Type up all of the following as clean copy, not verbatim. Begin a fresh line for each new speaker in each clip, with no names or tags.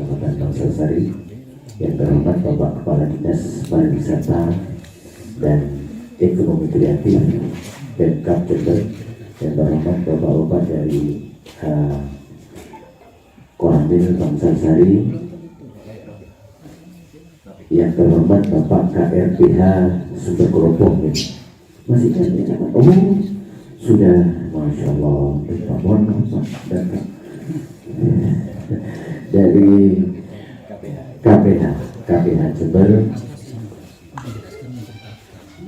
Kecamatan Bangsal-Sari, yang terhormat Bapak Kepala Dinas Pariwisata dan Ekonomi Kreatif Pemkab Jember, yang terhormat Bapak-Bapak dari Koramil Bangsal-Sari, yang terhormat Bapak KRPH Sumber Keropong. Masih cantik, oh sudah, Masya Allah, Pak Mohon dari KPH Jember,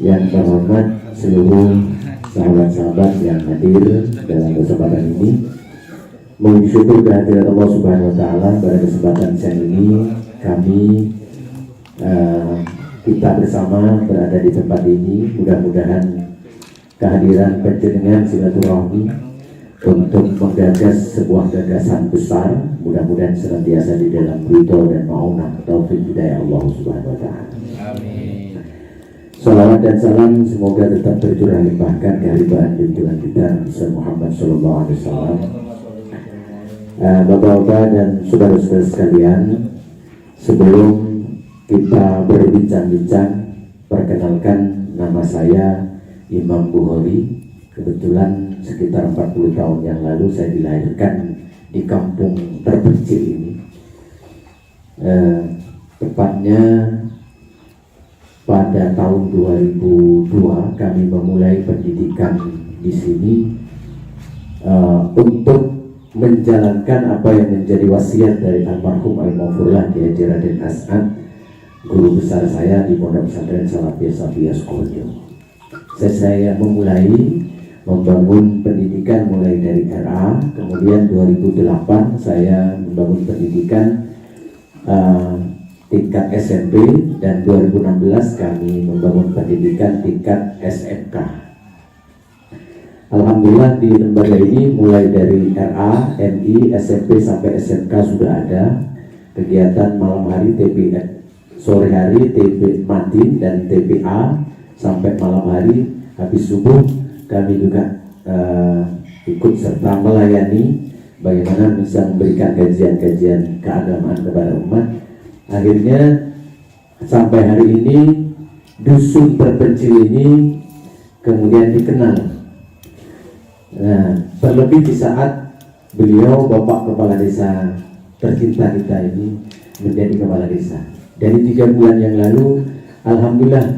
yang terhormat seluruh sahabat-sahabat yang hadir dalam kesempatan ini. Memuji syukur kehadirat Allah Subhanahu wa Ta'ala. Pada kesempatan siang ini kami kita bersama berada di tempat ini. Mudah-mudahan kehadiran panjenengan silaturahmi untuk menggagas sebuah gagasan besar, mudah-mudahan senantiasa di dalam ridho dan maunah taufik hidayah Allah Subhanahu wa Ta'ala. Amin. Salawat dan salam semoga tetap tercurah limpahkan kehadiran junjungan kita Nabi Muhammad sallallahu alaihi wasallam. Bapak-bapak dan saudara-saudara sekalian, sebelum kita berbincang-bincang, perkenalkan, nama saya Imam Bukhari. Kebetulan sekitar 40 tahun yang lalu saya dilahirkan di kampung terpencil ini. Tepatnya pada tahun 2002 kami memulai pendidikan di sini untuk menjalankan apa yang menjadi wasiat dari almarhum Al-Maghfurlah Kiai Haji Raden As'ad, guru besar saya di Pondok Pesantren Salafiyah Safiyah Sukoharjo. Saya memulai membangun pendidikan mulai dari RA, kemudian 2008 saya membangun pendidikan tingkat SMP, dan 2016 kami membangun pendidikan tingkat SMK. Alhamdulillah di lembaga ini mulai dari RA, MI, SMP sampai SMK sudah ada kegiatan malam hari TPA, sore hari TP Madin dan TPA, sampai malam hari habis subuh kami juga ikut serta melayani bagaimana bisa memberikan kajian-kajian keagamaan kepada umat. Akhirnya sampai hari ini dusun terpencil ini kemudian dikenal. Nah, terlebih di saat beliau Bapak Kepala Desa tercinta kita ini menjadi Kepala Desa. Dari 3 bulan yang lalu, alhamdulillah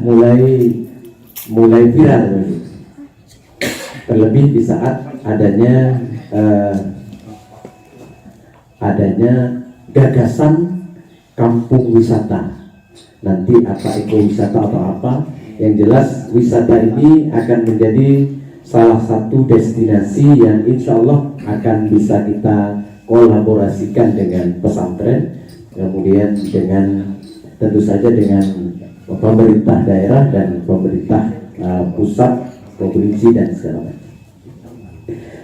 mulai viral. Terlebih di saat adanya gagasan kampung wisata. Nanti apa ekowisata atau apa, yang jelas wisata ini akan menjadi salah satu destinasi yang insya Allah akan bisa kita kolaborasikan dengan pesantren, kemudian dengan tentu saja dengan pemerintah daerah dan pemerintah pusat, provinsi dan segala macam.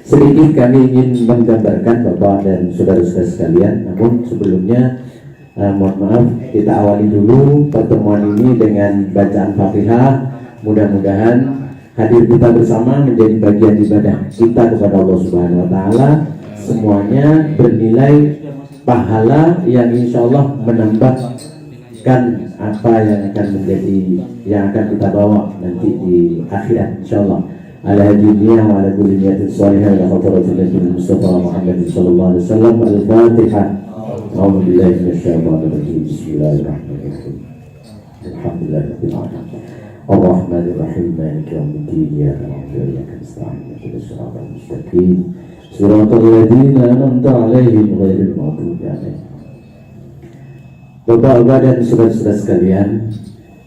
Sedikit kami ingin menggambarkan Bapak dan saudara-saudara sekalian, namun sebelumnya mohon maaf, kita awali dulu pertemuan ini dengan bacaan Fatihah. Mudah-mudahan hadir kita bersama menjadi bagian ibadah kita kepada Allah Subhanahu wa Ta'ala, semuanya bernilai pahala yang insya Allah menambahkan apa yang akan menjadi, yang akan kita bawa nanti di akhirat insya Allah. Ala dunia wa ala kulli niyatin salihah ila hadratil Nabi Mustafa Muhammad sallallahu alaihi wasallam. Al-Fatihah. A'udzu billahi minasyaitonir rajim. Bismillahirrahmanirrahim. Alhamdulillahirabbil alamin. Ar-Rahmanir-Rahim, Maliki yaumiddin, iyyaka na'budu wa iyyaka nasta'in, ihdinas siratal mustaqim, siratal ladzina an'amta 'alaihim ghairil maghdubi 'alaihim. Bapak-bapak dan saudara-saudara sekalian,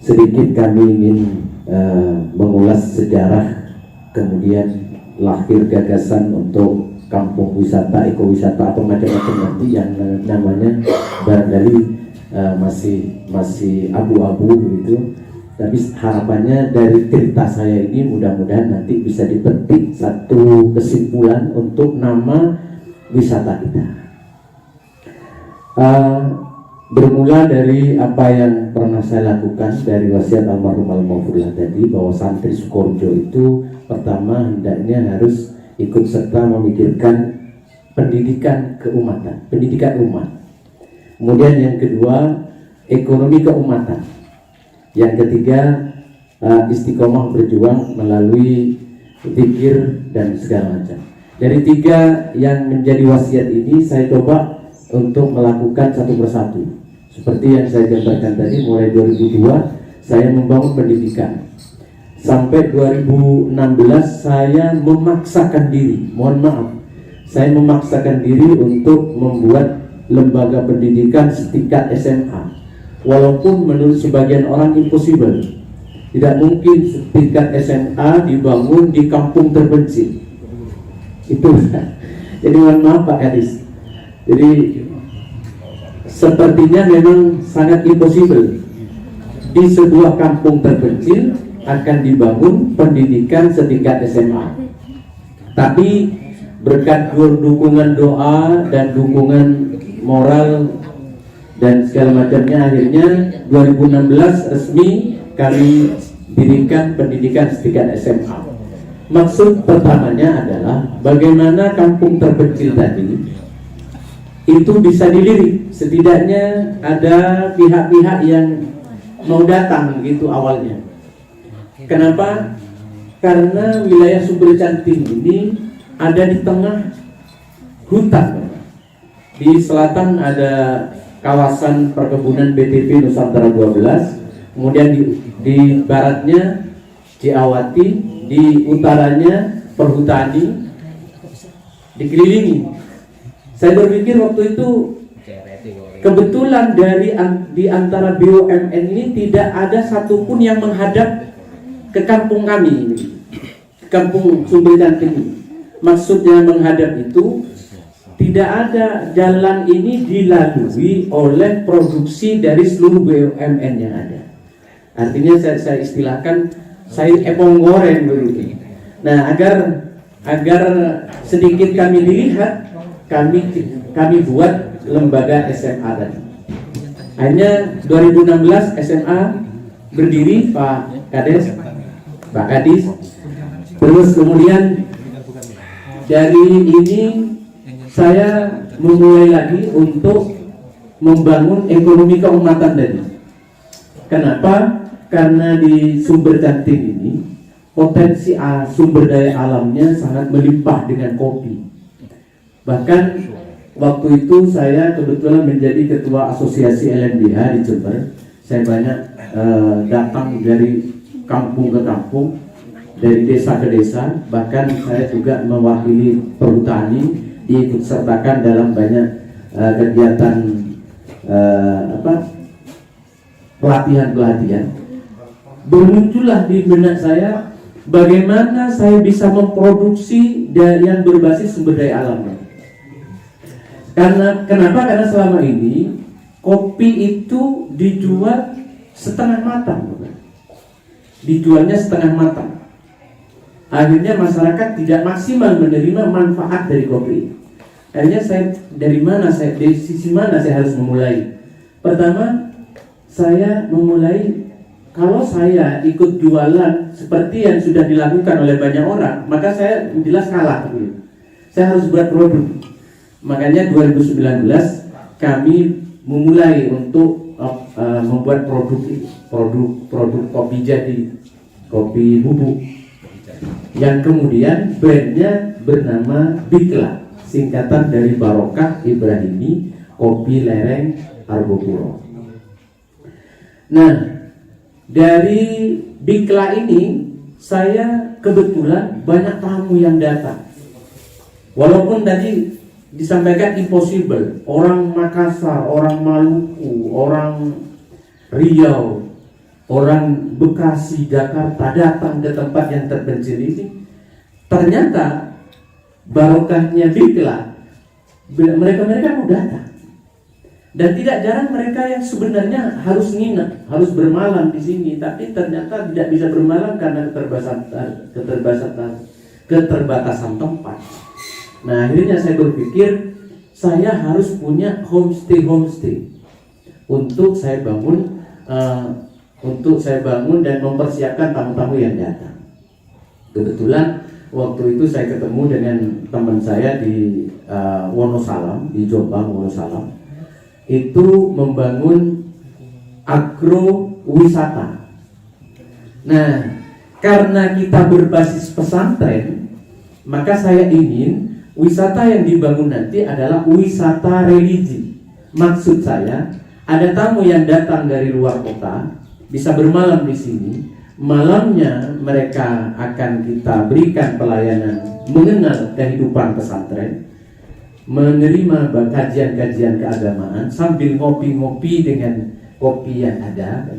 sedikit kami ingin mengulas sejarah, kemudian lahir gagasan untuk kampung wisata, ekowisata atau macam-macam nanti yang namanya barangkali masih abu-abu begitu. Tapi harapannya dari cerita saya ini mudah-mudahan nanti bisa dipetik satu kesimpulan untuk nama wisata kita. Bermula dari apa yang pernah saya lakukan dari wasiat almarhum Al-Maghfurlah tadi, bahwa santri Sukoharjo itu pertama hendaknya harus ikut serta memikirkan pendidikan keumatan, pendidikan umat. Kemudian yang kedua, ekonomi keumatan. Yang ketiga, istiqomah berjuang melalui zikir dan segala macam. Dari tiga yang menjadi wasiat ini, saya coba untuk melakukan satu persatu. Seperti yang saya gambarkan tadi, mulai 2002 saya membangun pendidikan. Sampai 2016 saya memaksakan diri, mohon maaf, saya memaksakan diri untuk membuat lembaga pendidikan setingkat SMA. Walaupun menurut sebagian orang impossible, tidak mungkin setingkat SMA dibangun di kampung terpencil. Itu, jadi mohon maaf Pak Kadis. Jadi sepertinya memang sangat impossible di sebuah kampung terpencil akan dibangun pendidikan setingkat SMA. Tapi berkat dukungan doa dan dukungan moral dan segala macamnya, akhirnya 2016 resmi kami dirikan pendidikan setingkat SMA. Maksud pertamanya adalah bagaimana kampung terpencil tadi itu bisa dilirik. Setidaknya ada pihak-pihak yang mau datang gitu awalnya. Kenapa? Karena wilayah Sumber Canting ini ada di tengah hutan. Di selatan ada kawasan perkebunan BTP Nusantara 12, kemudian di baratnya Ciawati, di utaranya Perhutani, dikelilingi. Saya berpikir waktu itu kebetulan di antara BUMN ini tidak ada satupun yang menghadap ke kampung kami, kampung Sumber Canting ini. Maksudnya menghadap itu tidak ada, jalan ini dilalui oleh produksi dari seluruh BUMN yang ada. Artinya saya istilahkan saya epong goreng begitu. Nah, agar sedikit kami dilihat, kami buat lembaga SMA tadi. Akhirnya 2016 SMA berdiri, Pak Kadis. Terus kemudian dari ini saya memulai lagi untuk membangun ekonomi keumatan tadi. Kenapa? Karena di Sumber Canting ini potensi sumber daya alamnya sangat melimpah dengan kopi. Bahkan waktu itu saya kebetulan menjadi ketua asosiasi LMDH di Jember. Saya banyak datang dari kampung ke kampung, dari desa ke desa. Bahkan saya juga mewakili Perhutani, diikut sertakan dalam banyak kegiatan pelatihan. Bermuncullah di benak saya bagaimana saya bisa memproduksi yang berbasis sumber daya alamnya. Kenapa? Karena selama ini kopi itu dijual setengah matang, dijualnya setengah matang. Akhirnya masyarakat tidak maksimal menerima manfaat dari kopi. Akhirnya dari sisi mana saya harus memulai? Pertama, saya memulai, kalau saya ikut jualan seperti yang sudah dilakukan oleh banyak orang, maka saya jelas kalah. Saya harus buat produk. Makanya 2019 kami memulai untuk membuat produk kopi jadi, kopi bubuk, yang kemudian brandnya bernama Bikla, singkatan dari Barokah Ibrahimi Kopi Lereng Arbopuro. Nah, dari Bikla ini saya kebetulan banyak tamu yang datang. Walaupun tadi disampaikan impossible, orang Makassar, orang Maluku, orang Riau, orang Bekasi, Jakarta datang ke tempat yang terpencil ini. Ternyata barokahnya Bikla, mereka mau datang. Dan tidak jarang mereka yang sebenarnya harus nginep, harus bermalam di sini, tapi ternyata tidak bisa bermalam karena keterbatasan tempat. Nah, akhirnya saya berpikir saya harus punya homestay untuk saya bangun dan mempersiapkan tamu-tamu yang datang. Kebetulan waktu itu saya ketemu dengan teman saya di Wonosalam, di Jombang, Wonosalam. itu membangun agrowisata. Nah, karena kita berbasis pesantren, maka saya ingin wisata yang dibangun nanti adalah wisata religi. Maksud saya, ada tamu yang datang dari luar kota, bisa bermalam di sini. Malamnya mereka akan kita berikan pelayanan mengenal kehidupan pesantren, menerima kajian-kajian keagamaan sambil ngopi-ngopi dengan kopi yang ada.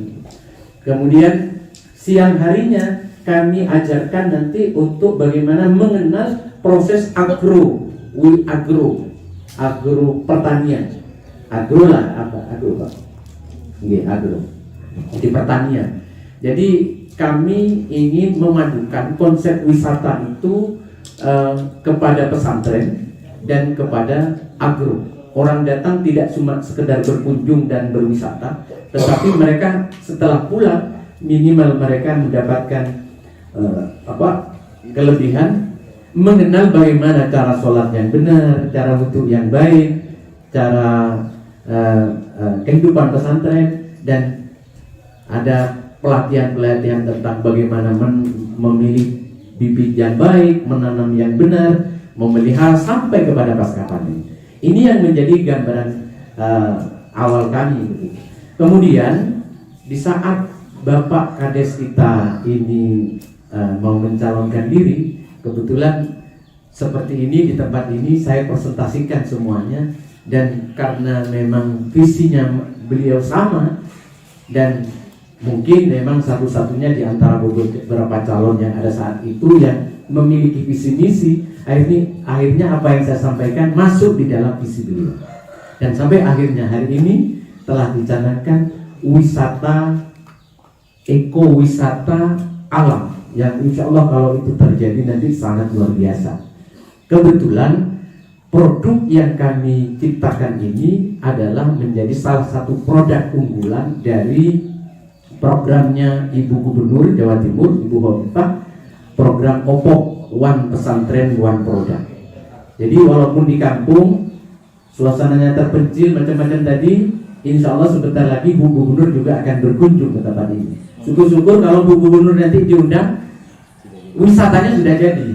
Kemudian siang harinya kami ajarkan nanti untuk bagaimana mengenal proses agro pertanian. Agro lah apa? Agro Pak. Nggih, agro. Di pertanian. Jadi kami ingin memadukan konsep wisata itu kepada pesantren dan kepada agro. Orang datang tidak cuma sekedar berkunjung dan berwisata, tetapi mereka setelah pulang minimal mereka mendapatkan kelebihan, mengenal bagaimana cara sholat yang benar, cara wudhu yang baik, cara kehidupan pesantren, dan ada pelatihan-pelatihan tentang bagaimana memilih bibit yang baik, menanam yang benar, memelihara sampai kepada pasca panen. Ini yang menjadi gambaran awal kami. Kemudian di saat Bapak Kades kita ini mau mencalonkan diri, kebetulan seperti ini di tempat ini saya presentasikan semuanya, dan karena memang visinya beliau sama dan mungkin memang satu-satunya di antara beberapa calon yang ada saat itu yang memiliki visi misi, akhirnya apa yang saya sampaikan masuk di dalam visi beliau. Dan sampai akhirnya hari ini telah dicanangkan wisata ekowisata alam yang insya Allah kalau itu terjadi nanti sangat luar biasa. Kebetulan produk yang kami ciptakan ini adalah menjadi salah satu produk unggulan dari programnya Ibu Gubernur Jawa Timur, Ibu Hovifah, program OPOK, One Pesantren One Product. Jadi walaupun di kampung suasananya terpencil macam-macam tadi, insya Allah sebentar lagi Bu Gubernur juga akan berkunjung ke tempat ini. Syukur-syukur kalau Bu Gubernur nanti diundang, wisatanya sudah jadi.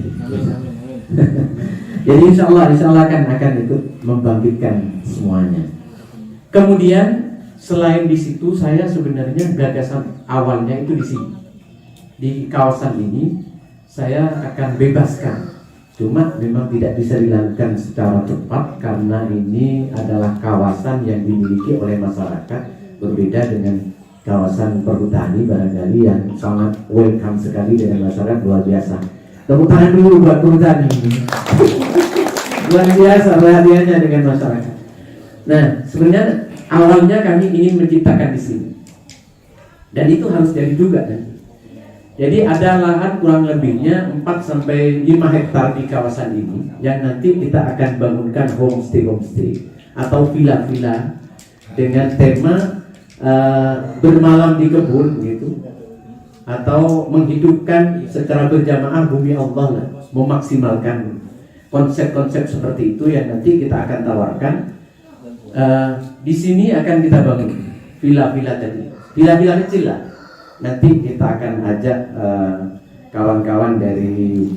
Jadi insya Allah akan ikut membangkitkan semuanya. Kemudian selain di situ, saya sebenarnya gagasan awalnya itu di sini, di kawasan ini saya akan bebaskan. Cuma memang tidak bisa dilakukan secara cepat karena ini adalah kawasan yang dimiliki oleh masyarakat, berbeda dengan kawasan perhutani barangkali yang sangat welcome sekali dengan masyarakat, luar biasa. Tepuk tangan dulu buat perhutani. Luar biasa perhatiannya dengan masyarakat. Nah, sebenarnya awalnya kami ingin menciptakan di sini, dan itu harus jadi juga kan. Jadi ada lahan kurang lebihnya 4-5 hektar di kawasan ini yang nanti kita akan bangunkan homestay atau villa-villa dengan tema bermalam di kebun gitu, atau menghidupkan secara berjamaah bumi Allah lah, memaksimalkan konsep-konsep seperti itu yang nanti kita akan tawarkan. Di sini akan kita bangun villa-villa tadi, villa-villa kecil lah. Nanti kita akan ajak kawan-kawan dari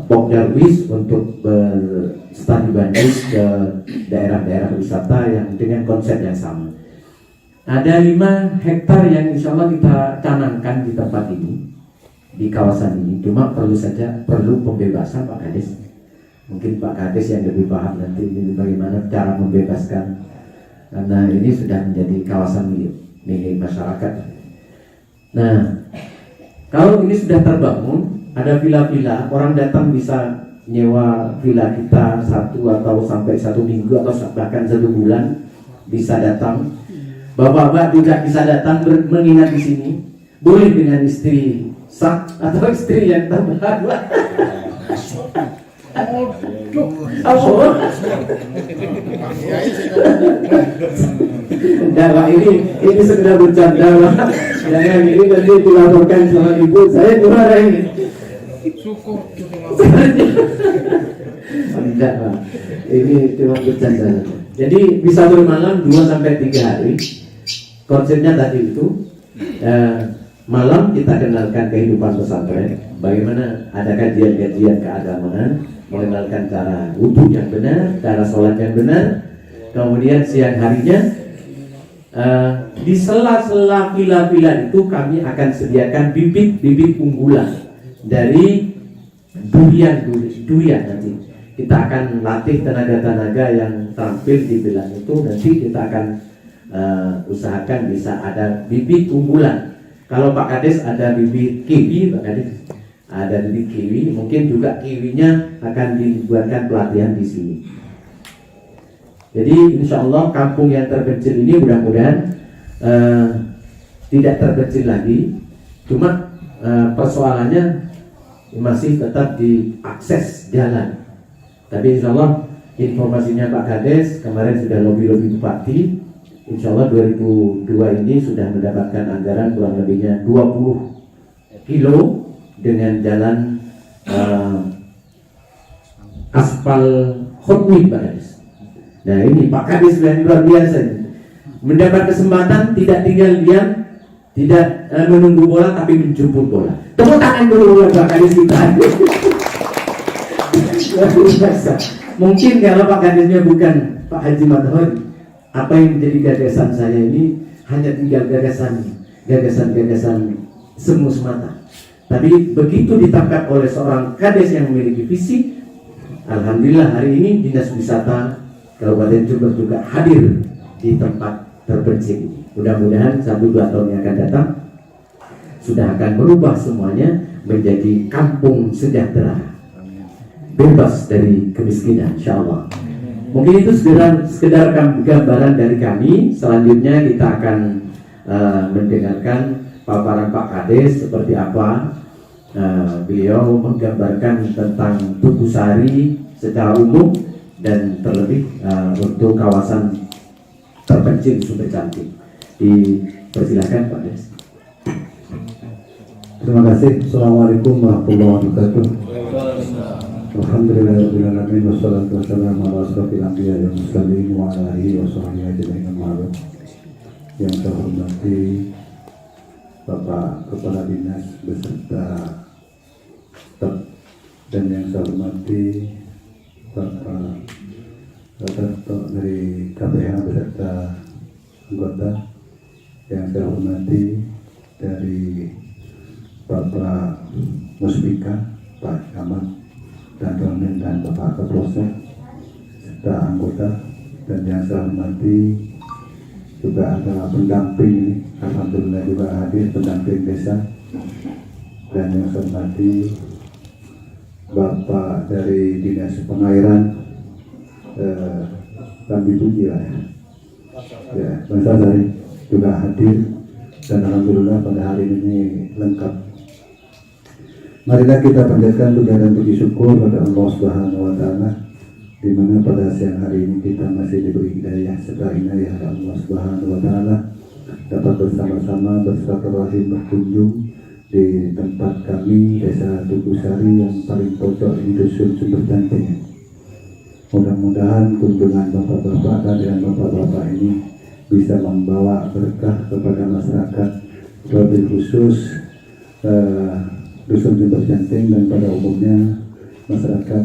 Pokdarwis untuk berstudi banding ke daerah-daerah wisata yang dengan konsep yang sama. Ada 5 hektar yang insya Allah kita canangkan di tempat ini, di kawasan ini. Cuma perlu pembebasan Pak Kades. Mungkin Pak Kades yang lebih paham nanti ini bagaimana cara membebaskan, karena ini sudah menjadi kawasan milik masyarakat. Nah, kalau ini sudah terbangun, ada villa-villa, orang datang bisa nyewa villa kita 1 atau sampai 1 minggu atau bahkan 1 bulan bisa datang. Bapak-bapak juga bisa datang menginap di sini. Boleh dengan istri sah atau istri yang terbaru. Enggak Pak, ini sekedar bercanda Pak. Jangan ini nanti dilaporkan sama ibu, saya dimarahin.
Cukup.
Enggak Pak, ini cuma bercanda. Jadi bisa bermalam 2 sampai 3 hari. Konsepnya tadi itu malam kita kenalkan kehidupan pesantren, bagaimana ada kajian-kajian keagamaan, mengenalkan cara wudhu yang benar, cara sholat yang benar. Kemudian siang harinya di sela-sela vila-vila itu kami akan sediakan bibit-bibit unggulan dari durian nanti. Kita akan latih tenaga-tenaga yang tampil di vila itu. Nanti kita akan usahakan bisa ada bibit unggulan. Kalau Pak Kades ada bibit kiwi, Pak Kades ada bibit kiwi, mungkin juga kiwinya akan dibuatkan pelatihan di sini. Jadi insya Allah kampung yang terpencil ini mudah-mudahan tidak terpencil lagi. Cuma persoalannya masih tetap di akses jalan. Tapi insya Allah informasinya Pak Kades kemarin sudah lobby bupati. Insya Allah 2002 ini sudah mendapatkan anggaran kurang lebihnya 20 kilo dengan jalan aspal hotwheel Pak Kades. Nah ini Pak Kades sudah luar biasa ini. Mendapat kesempatan tidak tinggal diam, tidak menunggu bola tapi menjemput bola. Tepuk tangan dulu buat Pak Kades kita. Luar biasa. Mungkin kalau Pak Kadesnya bukan Pak Haji Matahari, apa yang menjadi gagasan saya ini hanya tinggal gagasan semu semata. Tapi begitu ditangkap oleh seorang kades yang memiliki visi, alhamdulillah hari ini Dinas Wisata Kabupaten Jember juga hadir di tempat terpencil ini. Mudah-mudahan 1-2 tahun yang akan datang sudah akan berubah semuanya menjadi kampung sejahtera, bebas dari kemiskinan, insyaallah. Mungkin itu sekedar gambaran dari kami. Selanjutnya kita akan mendengarkan paparan Pak Kades seperti apa. Beliau menggambarkan tentang Tugusari secara umum dan terlebih untuk kawasan terpencil Sumber Cantik. Dipersilakan Pak Kades.
Terima kasih. Assalamualaikum warahmatullahi wabarakatuh. Alhamdulillahirrahmanirrahim. Wassalatu wassalamu ala asrofil anbiya wal mursalin wa ala alihi wa sahbihi ajma'in. Yang saya hormati Bapak Kepala Dinas beserta staf, dan yang saya hormati Bapak Dato dari KPH beserta anggota, yang saya hormati dari Bapak Musbika, Pak Camat, dan Domen dan Bapak Kapolsek serta anggota, dan yang saya hormati juga ada pendamping, alhamdulillah juga hadir pendamping desa, dan yang saya hormati Bapak dari Dinas Pengairan, kami puji lah ya, Mas Azari juga hadir, dan alhamdulillah pada hari ini lengkap. Marilah kita panjatkan puja dan puji syukur pada Allah Subhanahu wa Ta'ala, di mana pada siang hari ini kita masih diberi hidayah serta inayah dari Allah Subhanahu wa Ta'ala dapat bersama-sama bersilaturahim berkunjung di tempat kami Desa Tugusari yang paling pojok di dusun Sumber Cantik. Mudah-mudahan kunjungan bapak-bapak, kehadiran bapak-bapak ini bisa membawa berkah kepada masyarakat, lebih khusus dusun Sumber Cantik dan pada umumnya masyarakat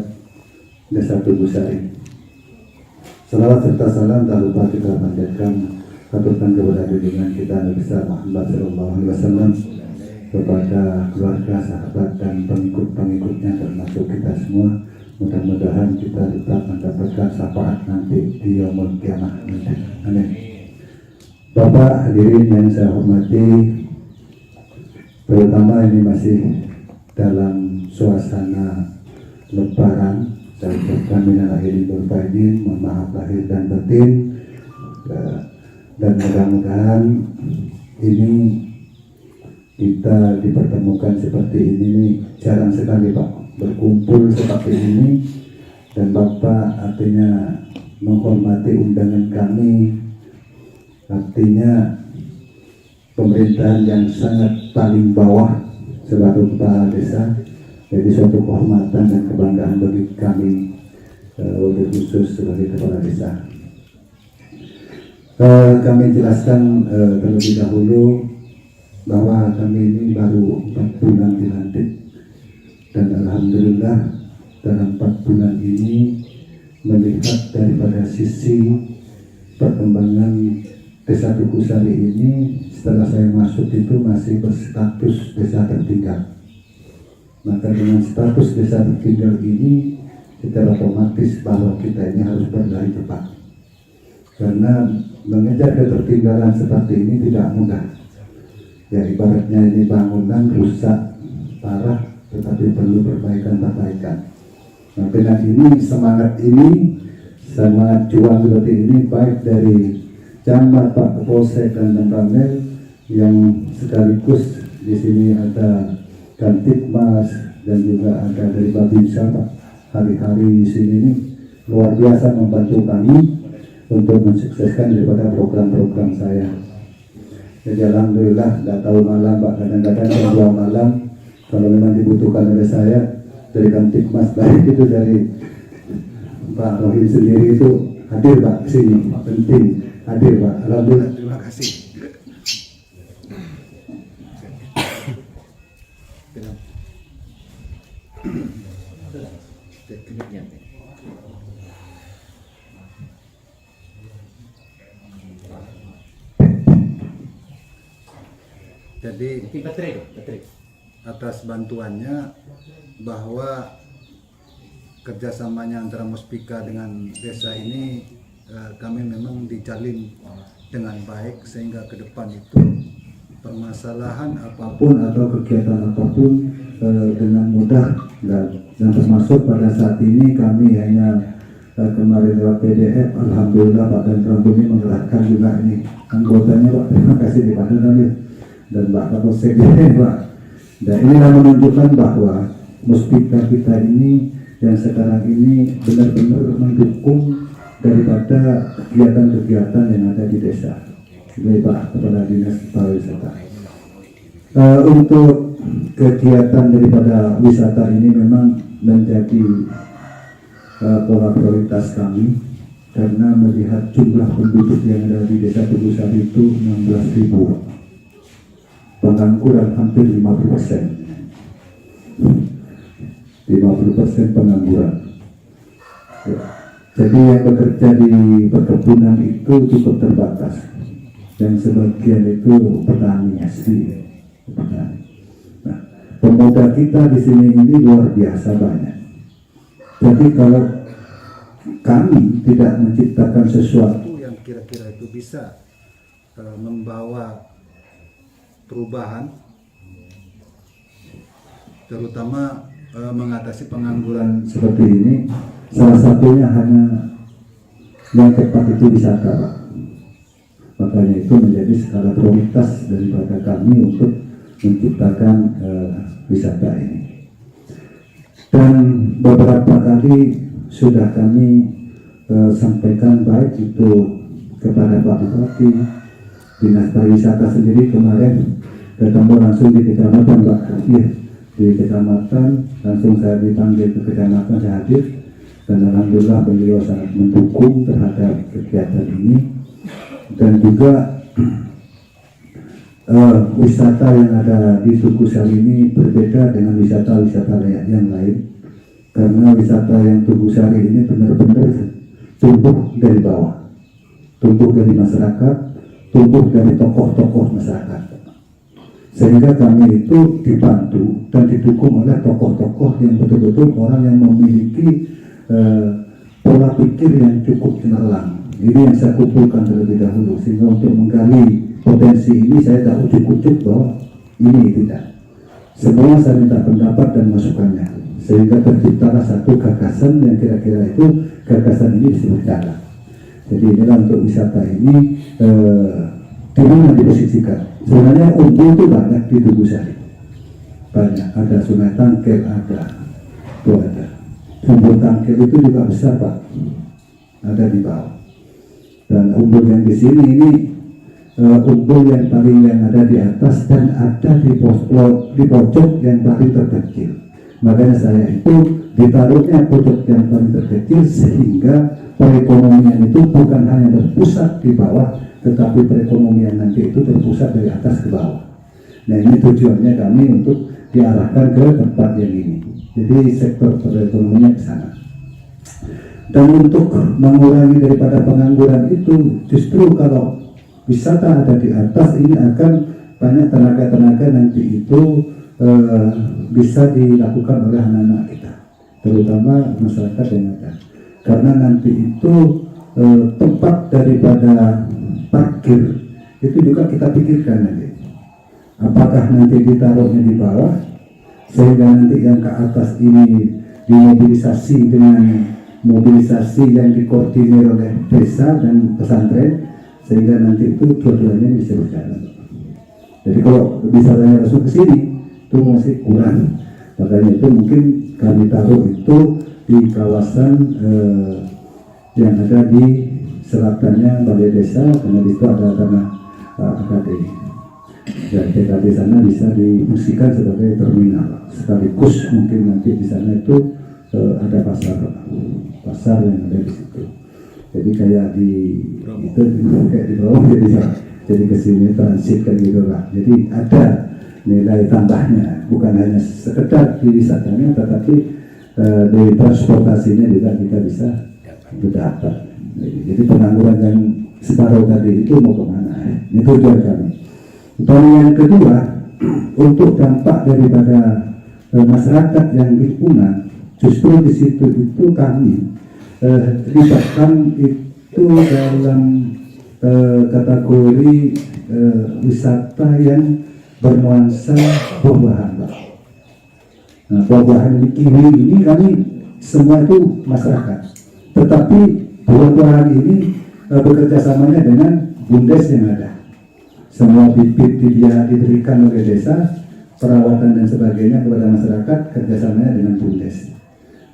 Desa Tugusari. Salawat serta salam tak lupa kita panjatkan, aturkan kepada junjungan kita Nabi besar Muhammad sallallahu alaihi wasallam, kepada keluarga, sahabat dan pengikut-pengikutnya termasuk kita semua. Mudah-mudahan kita tetap mendapatkan syafaat nanti di yaumul kiamah. Amin. Bapak hadirin yang saya hormati, terutama ini masih dalam suasana Lebaran, dan kami akhiri berbahagia, mohon maaf lahir dan batin, dan mudah-mudahan ini kita dipertemukan seperti ini jarang sekali Pak, berkumpul seperti ini, dan Bapak artinya menghormati undangan kami, artinya pemerintahan yang sangat paling bawah sebagai kepala desa. Jadi suatu kehormatan dan kebanggaan bagi kami, khusus sebagai kepala desa. Kami jelaskan terlebih dahulu bahwa kami ini baru 4 bulan dilantik, dan alhamdulillah dalam 4 bulan ini melihat daripada sisi perkembangan Desa Tugusari ini, setelah saya masuk itu masih berstatus desa tertinggal. Maka dengan status desa tertinggal ini secara otomatis bahwa kita ini harus berlari cepat, karena mengejar ketertinggalan seperti ini tidak mudah. Ya, ibaratnya ini bangunan rusak parah tetapi perlu perbaikan. Nah, dengan ini semangat juang seperti ini baik dari Camat, Pak Kapolsek dan Pamel, yang sekaligus di sini ada Kantipmas dan juga ada dari Babinsa, Pak. Hari-hari di sini ini luar biasa membantu kami untuk mensukseskan daripada program-program saya. Jadi alhamdulillah, tidak tahu malam Pak, kadang-kadang jam 2 malam kalau memang dibutuhkan oleh saya dari Kantipmas, baik itu dari Pak Rohim sendiri itu hadir Pak ke sini, penting hadir Pak. Alhamdulillah, terima kasih. Jadi atas bantuannya bahwa kerjasamanya antara Muspika dengan desa ini kami memang dijalin dengan baik, sehingga ke depan itu permasalahan apapun atau kegiatan apapun dengan mudah, dan termasuk pada saat ini kami hanya kemarin lewat PDF, alhamdulillah Pak dan Rambuni mengerahkan juga ini anggotanya Pak, terima kasih di Pak dan Pak Kapolsek Pak. Dan inilah menunjukkan bahwa Muspika kita ini yang sekarang ini benar-benar mendukung daripada kegiatan-kegiatan yang ada di desa. Baik Pak, kepada Dinas Pariwisata. Untuk kegiatan daripada wisata ini memang menjadi pola prioritas kami, karena melihat jumlah penduduk yang ada di Desa Tugusari itu 16.000. Pengangguran hampir 50%. 50% pengangguran. Ya. Jadi yang bekerja di perkebunan itu cukup terbatas, dan sebagian itu petani asli. Nah, pemuda kita di sini ini luar biasa banyak. Jadi kalau kami tidak menciptakan sesuatu yang kira-kira itu bisa membawa perubahan, terutama mengatasi pengangguran seperti ini, salah satunya hanya yang tepat itu wisata, Pak. Makanya itu menjadi skala prioritas daripada kami untuk menciptakan wisata ini. Dan beberapa kali sudah kami sampaikan, baik itu kepada Pak Bupati, Dinas Pariwisata sendiri kemarin ketemu langsung di kecamatan Pak, ya, di kecamatan langsung saya dipanggil ke kecamatan, saya hadir, dan alhamdulillah beliau sangat mendukung terhadap kegiatan ini. Dan juga wisata yang ada di Tugusari ini berbeda dengan wisata-wisata yang lain, karena wisata yang Tugusari ini benar-benar tumbuh dari bawah, tumbuh dari masyarakat, tumbuh dari tokoh-tokoh masyarakat, sehingga kami itu dibantu dan didukung oleh tokoh-tokoh yang betul-betul orang yang memiliki pola pikir yang cukup cemerlang. Ini yang saya kumpulkan terlebih dahulu, sehingga untuk menggali potensi ini saya tak ujuk-ujuk bahwa ini tidak. Semua saya minta pendapat dan masukannya, sehingga terciptalah satu gagasan yang kira-kira itu gagasan ini bisa berjalan. Jadi inilah untuk wisata ini di mana diposisikan. Sebenarnya umbul itu banyak di Tugusari, banyak, ada Sungai Tangkil, ada Umbul Tangkil itu juga besar Pak, ada di bawah. Dan umbul yang di sini ini umbul yang paling yang ada di atas, dan ada di pojok yang paling terkecil. Makanya saya itu ditaruhnya pojok yang paling terkecil, sehingga perekonomian itu bukan hanya terpusat di bawah, tetapi perekonomian nanti itu terpusat dari atas ke bawah. Nah ini tujuannya kami untuk diarahkan ke tempat yang ini. Jadi sektor perekonomian ke sana. Dan untuk mengurangi daripada pengangguran itu, justru kalau wisata ada di atas ini akan banyak tenaga-tenaga nanti itu bisa dilakukan oleh anak-anak kita, terutama masyarakat yang ada. Karena nanti itu tempat daripada parkir itu juga kita pikirkan nanti. Apakah nanti ditaruhnya di bawah sehingga nanti yang ke atas ini dimobilisasi dengan mobilisasi yang dikoordinir oleh desa dan pesantren, sehingga nanti itu dua-duanya bisa berjalan. Jadi kalau wisatanya langsung ke sini itu masih kurang. Makanya itu mungkin kami taruh itu di kawasan yang ada di selatannya balai desa, karena di situ ada tanah AKD. Dan TKD sana bisa difungsikan sebagai terminal. Sekaligus mungkin nanti di sana itu ada pasar yang ada di situ. Jadi kayak di itu kayak di bawah jadi kesini transit kan gitu lah. Jadi ada nilai tambahnya, bukan hanya sekedar di wisatanya, tetapi dari transportasinya juga kita bisa dapat. Jadi pengangguran yang separuh tadi itu mau kemana? Itu tujuan kami. Dan yang kedua, untuk dampak daripada masyarakat yang lingkungan, justru di situ itu kami libatkan itu dalam kategori wisata yang bernuansa buah-buahan. Nah, buah-buahan di kiwi ini kami semua itu masyarakat, tetapi buah-buahan ini bekerja samanya dengan BUMDes yang ada. Semua bibit dia diberikan oleh desa, perawatan dan sebagainya kepada masyarakat, kerjasamanya dengan BUMDes.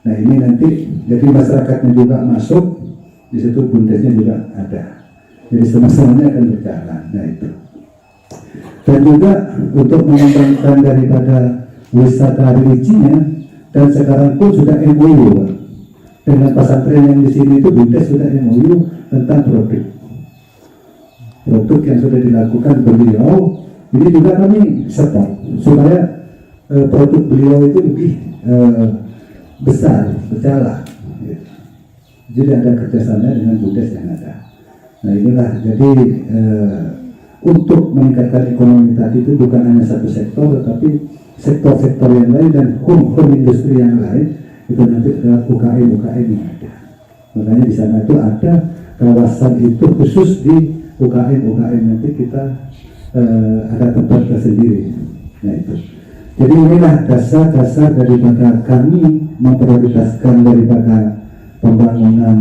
Nah ini nanti jadi masyarakatnya juga masuk, di situ BUMDesnya juga ada. Jadi sama-samanya akan berjalan. Nah itu. Dan juga untuk mengembangkan daripada wisata religinya, dan sekarang pun sudah MOU dengan pesantren yang di sini itu BUMDes sudah MOU tentang produk yang sudah dilakukan beliau. Ini juga kami support supaya produk beliau itu lebih besar, berjalan. Jadi ada kerjasama dengan BUMDes yang ada. Nah inilah jadi untuk meningkatkan ekonomi tadi itu bukan hanya satu sektor, tetapi sektor-sektor yang lain dan home industri yang lain itu nanti adalah UKM yang ada. Makanya di sana itu ada kawasan itu khusus di UKM nanti kita ada tempat tersendiri. Nah itu. Jadi inilah dasar-dasar daripada kami memprioritaskan daripada pembangunan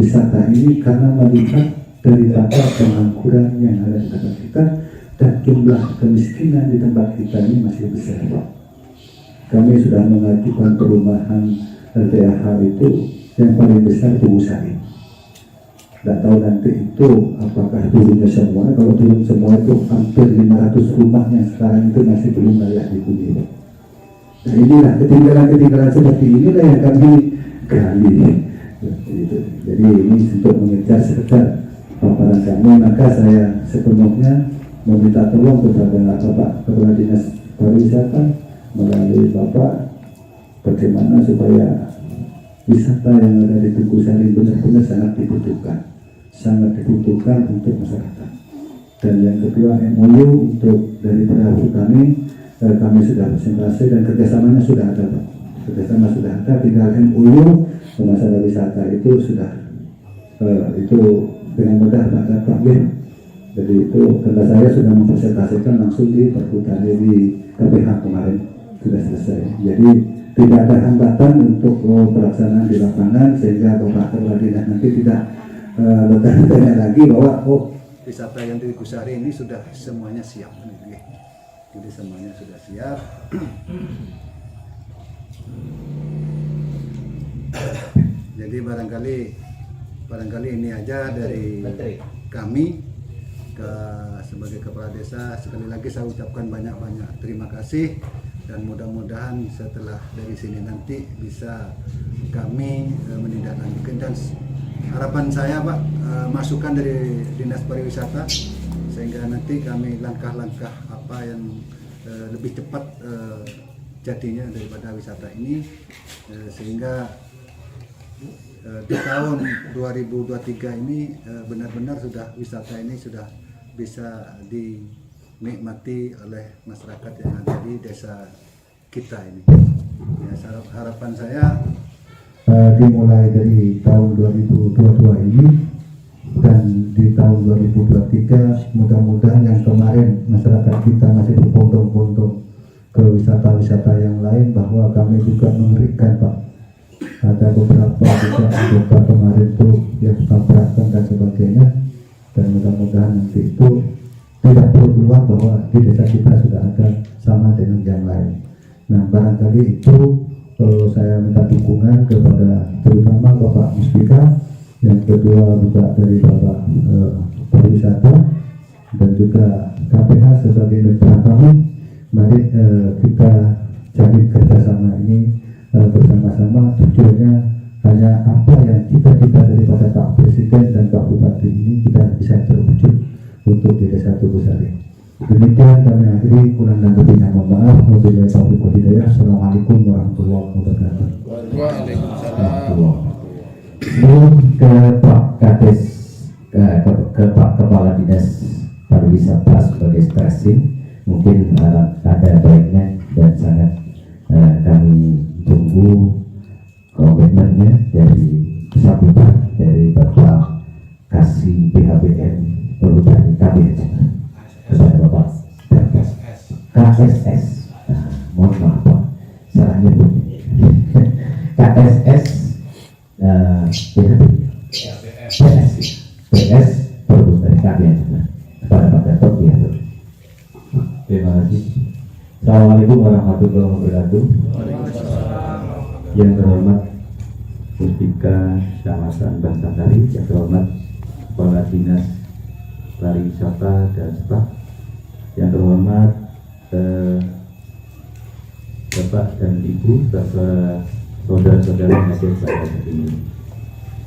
wisata ini, karena melihat daripada pengangguran yang ada di tempat kita dan jumlah kemiskinan di tempat kita ini masih besar. Kami sudah mengajukan perumahan LTAH itu yang paling besar Tugu Sari. Tidak tahu nanti itu apakah dulunya semua. Kalau belum semua itu hampir 500 rumah yang sekarang itu masih belum layak dihuni. Nah inilah ketinggalan seperti inilah yang kami gali. Jadi ini untuk mengejar sekedar paparan kami, maka saya sepenuhnya meminta tolong kepada Bapak Kepala Dinas Pariwisata melalui Bapak bagaimana supaya wisata yang ada di Tugu Sari benar-benar sangat dibutuhkan untuk masyarakat. Dan yang kedua MOU untuk dari perhutani kami sudah presentasi dan kerjasamanya sudah ada Pak. Kerjasama sudah ada, tinggal MOU masalah wisata itu sudah itu dengan mudah Pak dapat ya. Jadi itu karena saya sudah mempresentasikan langsung di perhutani di KPH kemarin sudah selesai. Jadi tidak ada hambatan untuk pelaksanaan di lapangan, sehingga Bapak Kepala Dinas nanti tidak bertanya lagi bahwa wisata yang di Tugu Sari ini sudah semuanya siap. Jadi semuanya sudah siap. Jadi barangkali ini aja dari kami sebagai kepala desa. Sekali lagi saya ucapkan banyak-banyak terima kasih dan mudah-mudahan setelah dari sini nanti bisa kami menindaklanjuti, dan harapan saya Pak, masukan dari Dinas Pariwisata sehingga nanti kami langkah-langkah apa yang lebih cepat jadinya daripada wisata ini, sehingga di tahun 2023 ini benar-benar sudah wisata ini sudah bisa dinikmati oleh masyarakat yang ada di desa kita ini. Ya, harapan saya dimulai dari tahun 2022 ini dan di tahun 2023 mudah-mudahan yang kemarin masyarakat kita masih berbondong-bondong ke wisata-wisata yang lain, bahwa kami juga mengerikan Pak, ada beberapa juga anggota kemarin itu yang tabrakan dan sebagainya, dan mudah-mudahan nanti itu tidak perlu keluar bahwa di desa kita sudah ada sama dengan yang lain. Nah, barangkali itu saya minta dukungan kepada terutama Bapak Muspika, yang kedua juga dari Bapak Pariwisata, dan juga KPH sebagai mitra kami. Mari kita cari kerjasama ini bersama-sama. Tujuannya hanya apa yang cita-cita daripada Pak Presiden dan Pak Bupati ini kita bisa terwujud untuk di Desa Tugusari. Demikian kami akhiri, kurang dan lebihnya mohon maaf. Wabillahi taufiq wal hidayah. Assalamualaikum warahmatullahi wabarakatuh.
Waalaikumsalam.
Sebelum ke Pak Kades, ke Pak Kepala Dinas Pariwisata sebagai stressing, mungkin ada baiknya dan sangat kami tunggu komitmennya dari sambutan dari Bapak Kasih BHBN Perhutani KBS kepada Bapak KSS. Mohon maaf Pak, salah nyebut KSS PS Perhutani KBS kepada Pak Datuk Biasa. Terima kasih. Assalamualaikum warahmatullahi wabarakatuh. Yang terhormat Muspika Kecamatan Bangsasari, yang terhormat Kepala Dinas Pariwisata dan Staf, yang terhormat Bapak dan Ibu serta saudara-saudara yang hadir pada hari ini.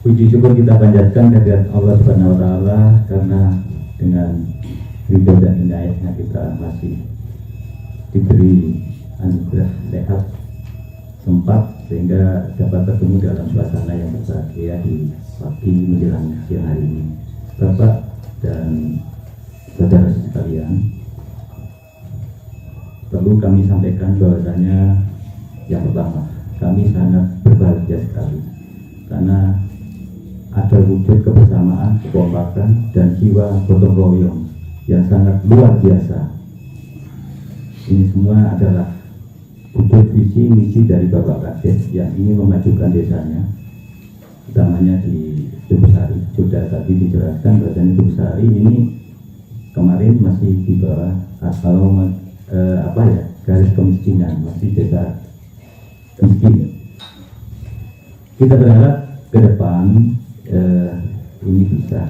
Puji syukur kita panjatkan kehadirat Allah Subhanahu wa Ta'ala, karena dengan ridho dan inayahnya kita masih diberi anugerah sehat sempat sehingga dapat bertemu dalam suasana yang berbahagia di pagi menjelang siang hari ini. Bapak dan saudara sekalian, perlu kami sampaikan bahwasanya yang pertama, kami sangat berbahagia sekali karena ada wujud kebersamaan, kekompakan, dan jiwa gotong royong yang sangat luar biasa. Ini semua adalah wujud visi misi dari Bapak Kades yang ingin memajukan desanya, utamanya di Tugusari. Sudah tadi dijelaskan bahwasanya Tugusari ini kemarin masih di bawah atau garis kemiskinan, masih desa miskin. Kita berharap ke depan ini bisa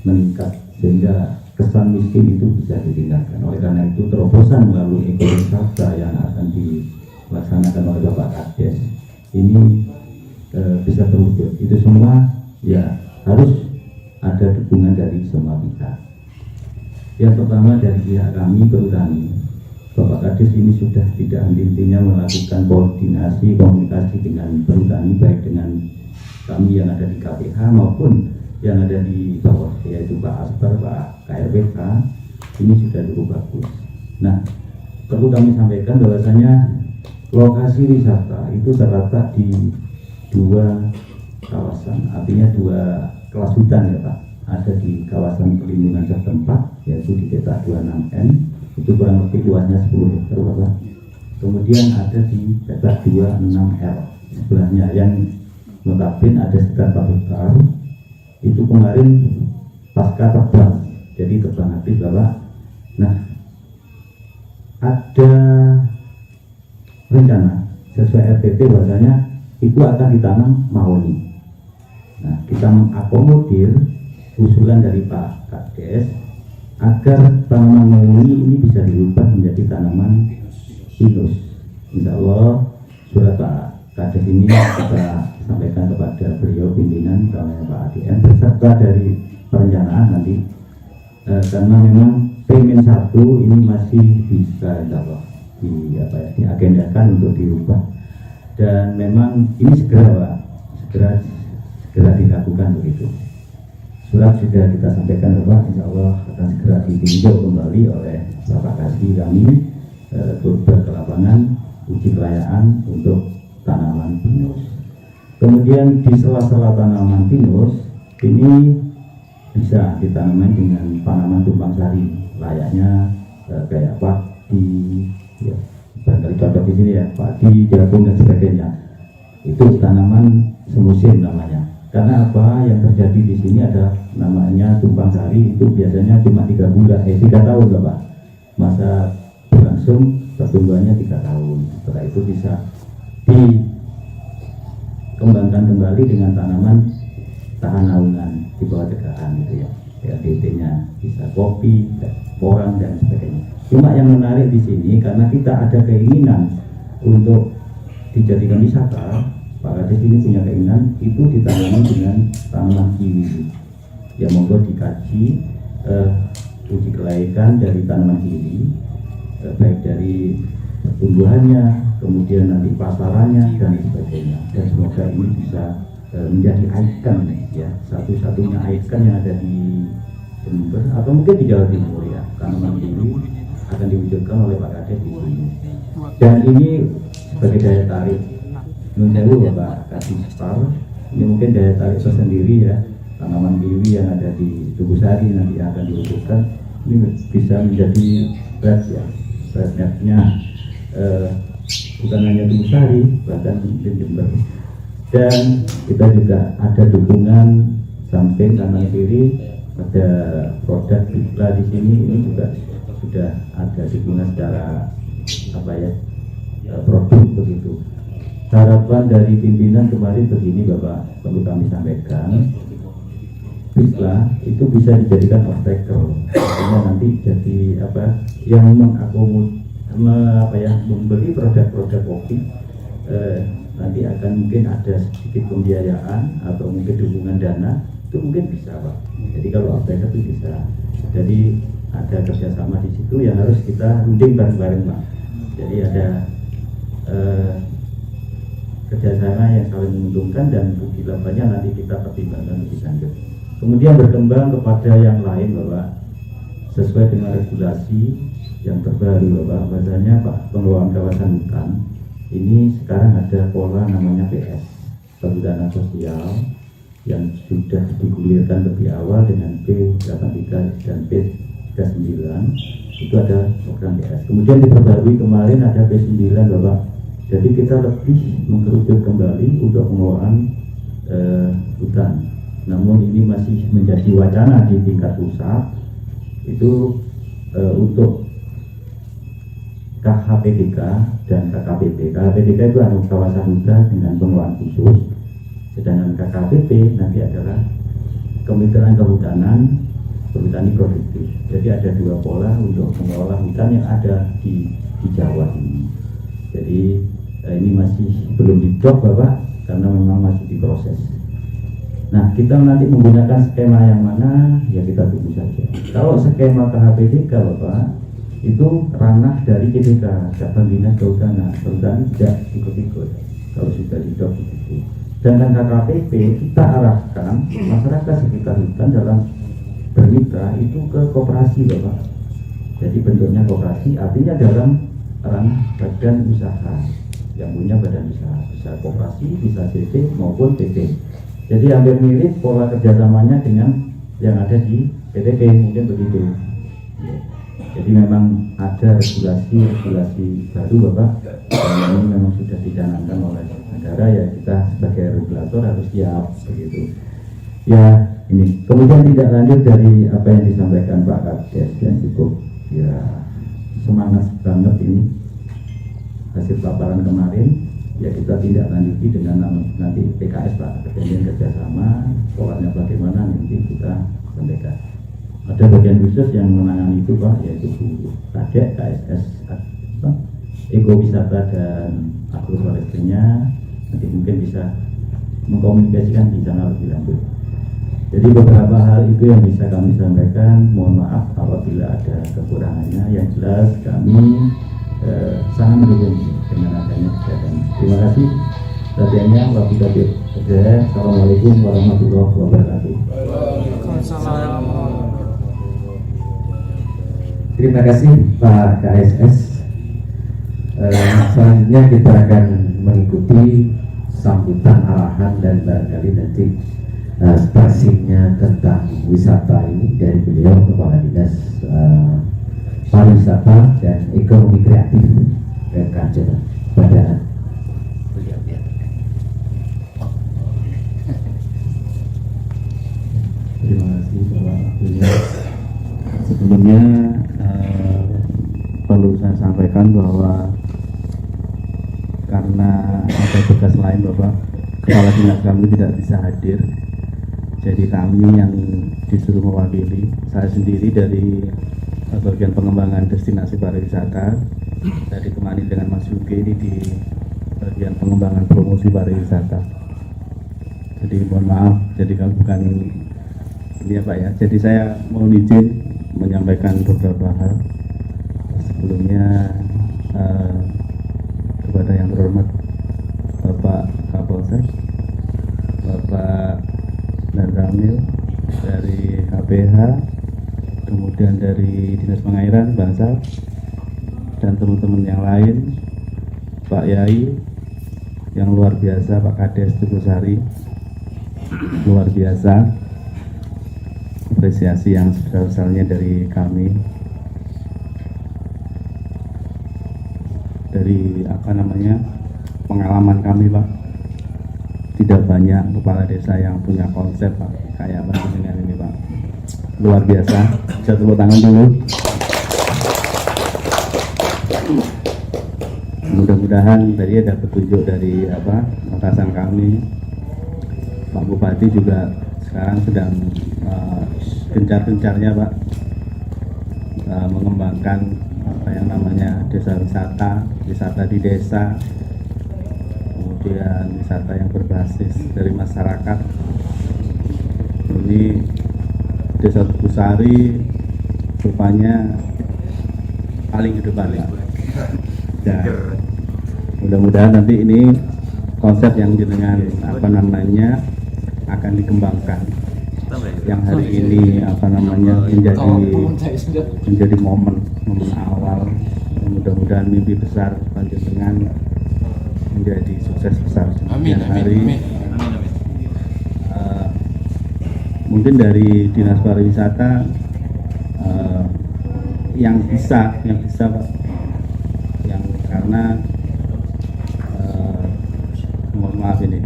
meningkat sehingga kesan miskin itu bisa ditingkatkan. Oleh karena itu terobosan melalui ekowisata yang akan dilaksanakan oleh Bapak Kades ini bisa terwujud. Itu semua ya harus ada dukungan dari semua pihak. Yang pertama dari pihak kami Perhutani, Bapak Kades ini sudah tidak henti-hentinya melakukan koordinasi komunikasi dengan Perhutani, baik dengan kami yang ada di KPH maupun yang ada di bawah, yaitu Pak Aster, Pak KRPK. Ini sudah cukup bagus. Nah, perlu kami sampaikan bahwasanya lokasi wisata itu terletak di dua kawasan, artinya dua kelas hutan ya Pak. Ada di kawasan perlindungan setempat, yaitu di Desa 26N, itu kurang lebih luasnya 10 hektar Bapak. Kemudian ada di Desa 26L sebelahnya yang notabene ada sekitar 4 hektar. Itu kemarin pasca terbang, jadi terbang habis Bapak. Nah, ada rencana sesuai RPT bahwasanya itu akan ditanam mahoni. Nah, kita mengakomodir usulan dari Pak Kades
agar tanaman meloni ini bisa dirubah menjadi tanaman pinus. Insya Allah surat Pak Kades ini kita sampaikan kepada beliau pimpinan namanya Pak ADN beserta dari perencanaan nanti karena memang P-1 ini masih bisa insya Allah diagendakan untuk dirubah, dan memang ini segera Pak, segera dilakukan begitu. Surat sudah kita sampaikan bahwa insya Allah akan segera ditinjau kembali oleh Bapak Kasdi kami turut ke lapangan uji kelayakan untuk tanaman pinus. Kemudian di sela-sela tanaman pinus ini bisa ditanamkan dengan tanaman tumpang sari, layaknya kayak padi, ya, barangkali contoh di sini ya, padi, jagung dan sebagainya. Itu tanaman semusim namanya. Karena apa yang terjadi di sini ada namanya tumpang sari, itu biasanya cuma 3 bulan, 3 tahun Bapak. Masa berlangsung pertumbuhannya 3 tahun. Setelah itu bisa dikembangkan kembali dengan tanaman tahan naungan di bawah tegaan gitu ya. PLDT-nya bisa kopi, porang dan sebagainya. Cuma yang menarik di sini karena kita ada keinginan untuk dijadikan wisata. Pak Kades ini punya keinginan itu ditangani dengan tanaman kiwi. Ya monggo dikaji uji kelayakan dari tanaman kiwi, baik dari pertumbuhannya, kemudian nanti pasarannya dan sebagainya. Dan semoga ini bisa menjadi ikon ya, satu-satunya ikon yang ada di Jember atau mungkin di Jawa Timur ya. Tanaman kiwi akan diwujudkan oleh Pak Kades di sini. Dan ini sebagai daya tarik menurut Bapak Kasih Spar, ini mungkin daya tarik tersendiri ya, tanaman kiwi yang ada di Tugu Sari nanti akan diwujudkan ini bisa menjadi brandnya bukan hanya Tugu Sari, bahkan mungkin Jember. Dan kita juga ada dukungan samping kanan kiri, ada produk Bikla di sini, ini juga sudah ada dukungan secara produk begitu. Harapan dari pimpinan kemarin begini Bapak, perlu kami sampaikan, Bikla itu bisa dijadikan obstacle, artinya nanti jadi yang membeli produk-produk kopi, nanti akan mungkin ada sedikit pembiayaan atau mungkin dukungan dana, itu mungkin bisa Pak. Jadi kalau obstacle itu bisa, jadi ada kerjasama di situ yang harus kita runding bareng-bareng Pak. Jadi ada kerjasama yang saling menguntungkan dan rugi labanya nanti kita pertimbangkan lebih lanjut. Kemudian berkembang kepada yang lain Bapak, sesuai dengan regulasi yang terbaru Bapak, bahasanya Pak pengelolaan kawasan hutan ini sekarang ada pola namanya PS, perhutanan sosial, yang sudah digulirkan lebih awal dengan P83 dan P39, itu ada program PS. Kemudian diperbarui kemarin ada P9 Bapak. Jadi kita lebih mengkerucut kembali untuk pengelolaan hutan. Namun ini masih menjadi wacana di tingkat pusat. Itu untuk KHPDK dan KKPP. KHPDK itu adalah kawasan hutan dengan pengelolaan khusus. Sedangkan KKPP nanti adalah kemitraan kehutanan, perhutani produktif. Jadi ada 2 pola untuk mengelola hutan yang ada di Jawa ini. Jadi ini masih belum di-drop Bapak, karena memang masih diproses. Nah kita nanti menggunakan skema yang mana ya kita tunggu saja. Kalau skema KHPDK Bapak itu ranah dari KDK, Cabang Dinas Kehutanan, perhutani tidak ikut-ikut kalau sudah di-drop begitu. Dengan KKPP kita arahkan masyarakat sekitar hutan dalam bermitra itu ke koperasi Bapak. Jadi bentuknya koperasi, artinya dalam ranah badan usaha yang punya badan usaha, bisa koperasi, bisa CC maupun PT. Jadi hampir mirip pola kerjasamanya dengan yang ada di PTP, mungkin begitu. Jadi memang ada regulasi baru Bapak, dan ini memang sudah dicanangkan oleh negara, ya kita sebagai regulator harus siap begitu. Ya ini. Kemudian tidak lanjut dari apa yang disampaikan Pak Kades yang cukup ya semangat banget ini hasil paparan kemarin, ya kita tidak lanjuti dengan nanti PKS Pak, kemudian kerjasama polanya bagaimana nanti kita sampaikan. ada bagian khusus yang menangani itu Pak, yaitu Bu Kadek KSS Ekowisata dan Agroforestry-nya. Nanti mungkin bisa mengkomunikasikan di sana lebih lanjut. Jadi beberapa hal itu yang bisa kami sampaikan. Mohon maaf apabila ada kekurangannya. Yang jelas kami sangat mendukung dengan adanya kegiatan. Terima kasih. Perhatiannya wabillahi taufiq. Assalamualaikum warahmatullahi wabarakatuh.
Terima kasih Pak KSS. Selanjutnya kita akan mengikuti sambutan arahan dan barangkali nanti passingnya tentang wisata ini dari beliau Kepala Dinas Pariwisata dan Ekonomi Kreatif dan Kancana pada
Terima kasih Bapak Wakilnya. Sebelumnya perlu saya sampaikan bahwa karena ada tugas lain Bapak Kepala Dinas kami tidak bisa hadir, jadi kami yang disuruh mewakili. Saya sendiri dari bagian pengembangan destinasi pariwisata, saya ditemani dengan Mas Yuki ini di bagian pengembangan promosi pariwisata. Jadi mohon maaf, jadi kami bukan ini ya Pak ya. Jadi saya mohon izin menyampaikan beberapa hal. Sebelumnya kepada yang terhormat Bapak Kapolsek, Bapak Ramil dari KPH, kemudian dari Dinas Pengairan Bangsa, dan teman-teman yang lain, Pak Yai yang luar biasa, Pak Kades Tugusari luar biasa, apresiasi yang sebesar-besarnya dari kami. Dari pengalaman kami Pak, tidak banyak kepala desa yang punya konsep Pak kayak Pak dengan ini Pak, luar biasa. Bisa tepuk tangan dulu. Mudah-mudahan tadi ada petunjuk dari atasan kami. Pak Bupati juga sekarang sedang gencar-gencarnya Pak mengembangkan yang namanya desa wisata, wisata di desa, kemudian wisata yang berbasis dari masyarakat. Ini Desa Tugusari rupanya paling ke depan ya. Dan mudah-mudahan nanti ini konsep yang dengan akan dikembangkan. Yang hari ini menjadi momen awal. Mudah-mudahan mimpi besar panjenengan menjadi sukses besar.
Amin, amin.
Mungkin dari Dinas Pariwisata yang bisa Pak, yang karena mohon maaf ini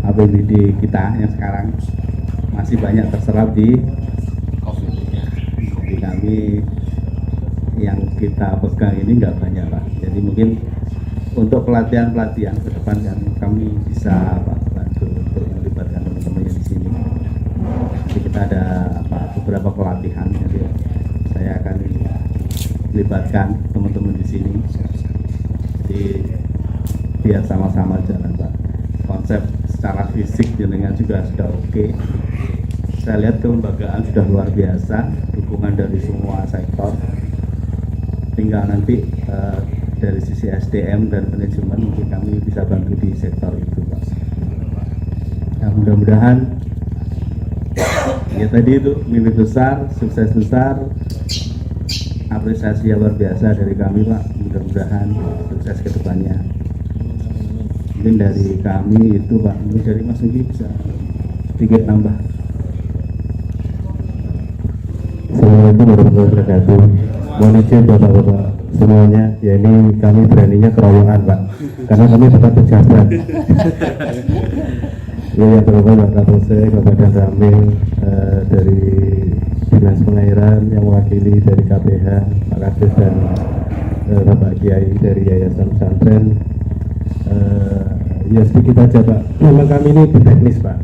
APBD kita yang sekarang masih banyak terserap di kami, yang kita pegang ini nggak banyak Pak. Jadi mungkin untuk pelatihan ke depan kan kami bisa Pak bantu untuk melibatkan teman-temannya di sini. Jadi kita ada beberapa pelatihan, jadi saya akan melibatkan teman-teman di sini. Jadi biar sama-sama jalan Pak. Konsep secara fisik jenengan juga sudah oke. Saya lihat kelembagaan sudah luar biasa, dukungan dari semua sektor. Tinggal nanti dari sisi SDM dan manajemen mungkin kami bisa bantu di sektor itu Pak. Nah, mudah-mudahan ya tadi itu mimpi besar, sukses besar, apresiasi yang luar biasa dari kami Pak. Mudah-mudahan sukses ke depannya. Mungkin dari kami itu Pak, mungkin dari Mas Nugi bisa sedikit nambah.
Assalamualaikum warahmatullahi wabarakatuh. Mohon izin Bapak-Bapak semuanya, ya ini kami beraninya keroyokan Pak, karena kami bukan pejabat. Ya yang terhormat Pak Kapolsek, Bapak dan Ramil dari Dinas Pengairan yang mewakili dari KPH, Pak Kades dan Bapak Kiai dari Yayasan Pesantren. Ya sedikit aja Pak, memang kami ini teknis Pak.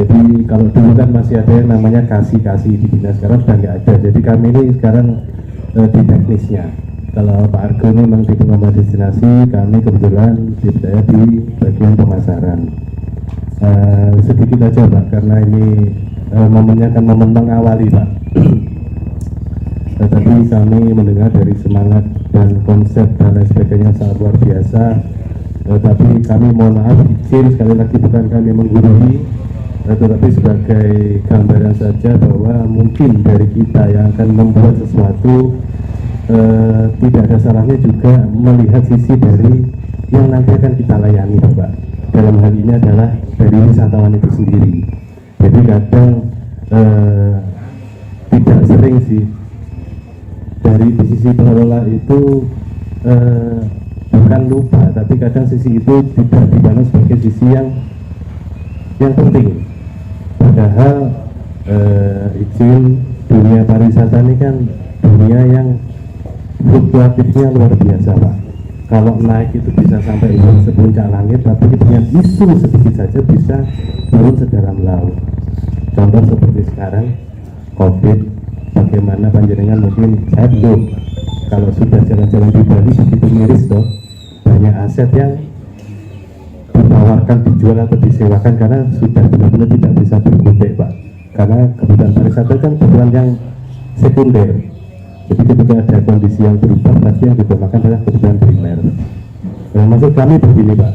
Jadi kalau dulu kan masih ada yang namanya kasih di dinas, sekarang sudah nggak ada. Jadi kami ini sekarang di teknisnya. Kalau Pak Argo ini memang di pengembangan destinasi, kami kebetulan saya di bagian pemasaran. Sedikit aja Pak, karena ini momennya kan momen mengawali Pak. Tetapi kami mendengar dari semangat dan konsep dan lain sebagainya sangat luar biasa. Tapi kami mohon maaf izin sekali lagi, bukan kami menggurui, tetapi sebagai gambaran saja bahwa mungkin dari kita yang akan membuat sesuatu tidak ada salahnya juga melihat sisi dari yang nanti akan kita layani Bapak. Dalam hal ini adalah dari wisatawan itu sendiri. Jadi kadang tidak sering sih dari sisi pengelola itu bukan lupa, tapi kadang sisi itu tidak dipandang sebagai sisi yang penting. Padahal izin dunia pariwisata ini kan dunia yang fluktuatifnya luar biasa Pak. Kalau naik itu bisa sampai sepuncak langit, tapi dengan isu sedikit saja bisa turun sedalam laut. Contoh seperti sekarang COVID, bagaimana panjenengan mungkin saya belum, kalau sudah jalan-jalan di Bali begitu miris toh, banyak aset yang ditawarkan, dijual atau disewakan karena sudah benar-benar tidak bisa berkutik Pak. Karena kebutuhan pariwisata kan kebutuhan yang sekunder. Jadi ketika ada kondisi yang berubah, pasti yang diutamakan adalah kebutuhan primer. Nah, maksud kami begini Pak,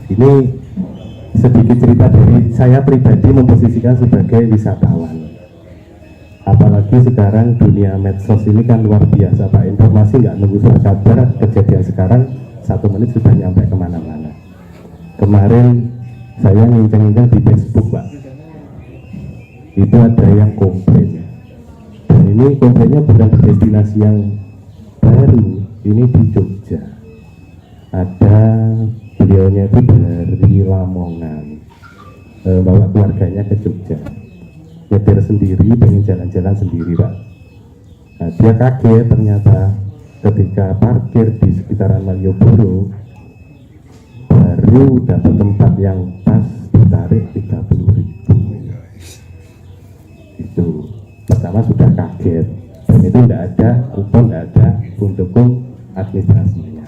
ini sedikit cerita dari saya pribadi memposisikan sebagai wisatawan. Apalagi sekarang dunia medsos ini kan luar biasa Pak, informasi nggak nunggu surat kabar, kejadian sekarang 1 menit sudah nyampe kemana-mana. Kemarin saya ngincang-ngincang di Facebook Pak, itu ada yang komplain. Dan ini komplainnya bukan di destinasi yang baru, ini di Jogja. Ada beliaunya itu dari Lamongan, bawa keluarganya ke Jogja, nyetir sendiri, pengen jalan-jalan sendiri Pak. Nah, dia kaget ternyata ketika parkir di sekitaran Malioboro baru dapat tempat yang pas ditarik 30.000. Itu pertama sudah kaget, dan itu tidak ada kupon, tidak ada pendukung administrasinya.